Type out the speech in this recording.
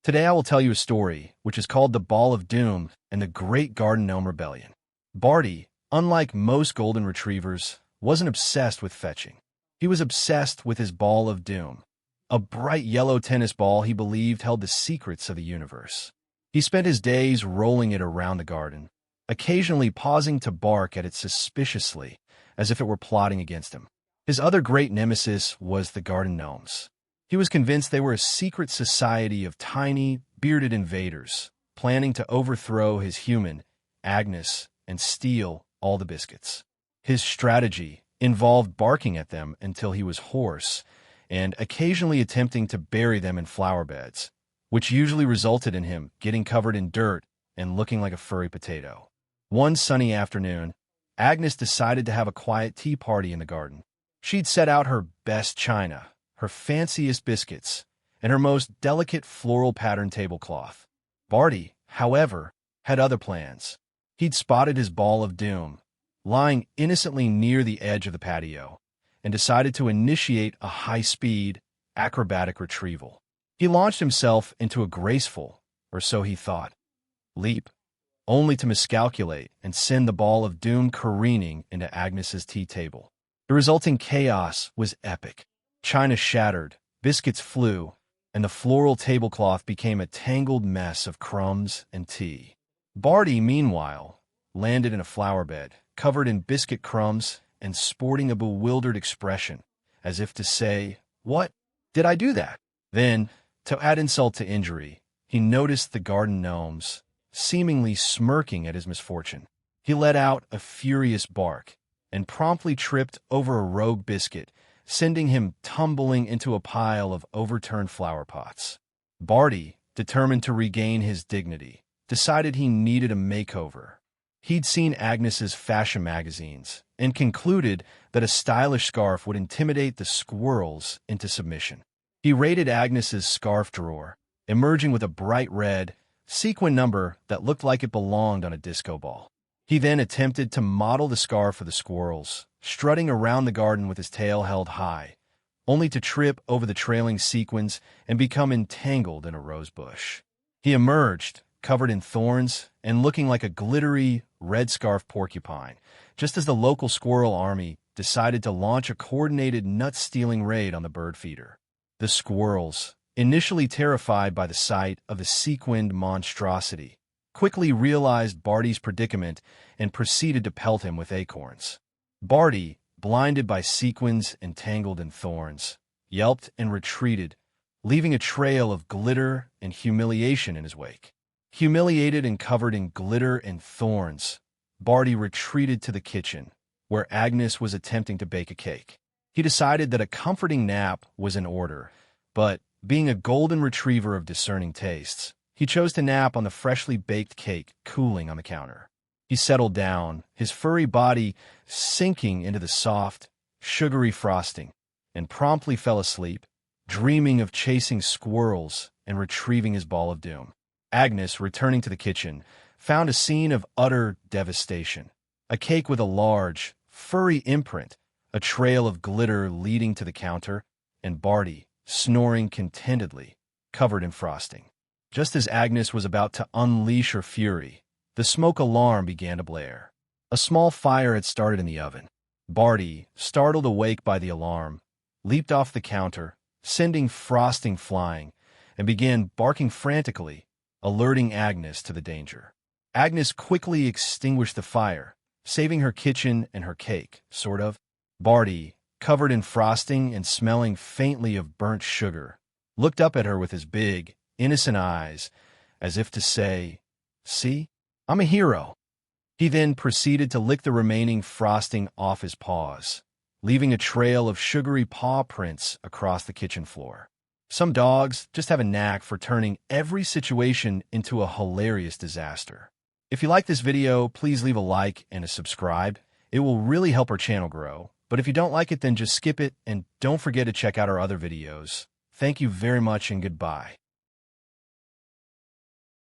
Today I will tell you a story which is called The Ball of Doom and the Great Garden Gnome Rebellion. Barty, unlike most golden retrievers, wasn't obsessed with fetching. He was obsessed with his Ball of Doom, a bright yellow tennis ball he believed held the secrets of the universe. He spent his days rolling it around the garden, occasionally pausing to bark at it suspiciously, as if it were plotting against him. His other great nemesis was the garden gnomes. He was convinced they were a secret society of tiny, bearded invaders, planning to overthrow his human, Agnes, and steal all the biscuits. His strategy involved barking at them until he was hoarse, and occasionally attempting to bury them in flower beds, which usually resulted in him getting covered in dirt and looking like a furry potato. One sunny afternoon, Agnes decided to have a quiet tea party in the garden. She'd set out her best china, her fanciest biscuits, and her most delicate floral pattern tablecloth. Barty, however, had other plans. He'd spotted his Ball of Doom, lying innocently near the edge of the patio, and decided to initiate a high-speed, acrobatic retrieval. He launched himself into a graceful, or so he thought, leap, only to miscalculate and send the Ball of Doom careening into Agnes's tea table. The resulting chaos was epic. China shattered, biscuits flew, and the floral tablecloth became a tangled mess of crumbs and tea. Barty, meanwhile, landed in a flower bed, covered in biscuit crumbs and sporting a bewildered expression, as if to say, "What? Did I do that?" Then, to add insult to injury, he noticed the garden gnomes, seemingly smirking at his misfortune. He let out a furious bark and promptly tripped over a rogue biscuit, sending him tumbling into a pile of overturned flower pots. Barty, determined to regain his dignity, decided he needed a makeover. He'd seen Agnes's fashion magazines and concluded that a stylish scarf would intimidate the squirrels into submission. He raided Agnes's scarf drawer, emerging with a bright red, sequin number that looked like it belonged on a disco ball. He then attempted to model the scarf for the squirrels, strutting around the garden with his tail held high, only to trip over the trailing sequins and become entangled in a rose bush. He emerged, covered in thorns and looking like a glittery, red-scarfed porcupine, just as the local squirrel army decided to launch a coordinated nut-stealing raid on the bird feeder. The squirrels, initially terrified by the sight of the sequined monstrosity, quickly realized Barty's predicament and proceeded to pelt him with acorns. Barty, blinded by sequins and tangled in thorns, yelped and retreated, leaving a trail of glitter and humiliation in his wake. Humiliated and covered in glitter and thorns, Barty retreated to the kitchen, where Agnes was attempting to bake a cake. He decided that a comforting nap was in order, but, being a golden retriever of discerning tastes, he chose to nap on the freshly baked cake cooling on the counter. He settled down, his furry body sinking into the soft, sugary frosting, and promptly fell asleep, dreaming of chasing squirrels and retrieving his Ball of Doom. Agnes, returning to the kitchen, found a scene of utter devastation. A cake with a large, furry imprint, a trail of glitter leading to the counter, and Barty, snoring contentedly, covered in frosting. Just as Agnes was about to unleash her fury, the smoke alarm began to blare. A small fire had started in the oven. Barty, startled awake by the alarm, leaped off the counter, sending frosting flying, and began barking frantically, alerting Agnes to the danger. Agnes quickly extinguished the fire, saving her kitchen and her cake, sort of. Barty, covered in frosting and smelling faintly of burnt sugar, looked up at her with his big, innocent eyes, as if to say, "See, I'm a hero." He then proceeded to lick the remaining frosting off his paws, leaving a trail of sugary paw prints across the kitchen floor. Some dogs just have a knack for turning every situation into a hilarious disaster. If you like this video, please leave a like and a subscribe. It will really help our channel grow. But if you don't like it, then just skip it and don't forget to check out our other videos. Thank you very much and goodbye.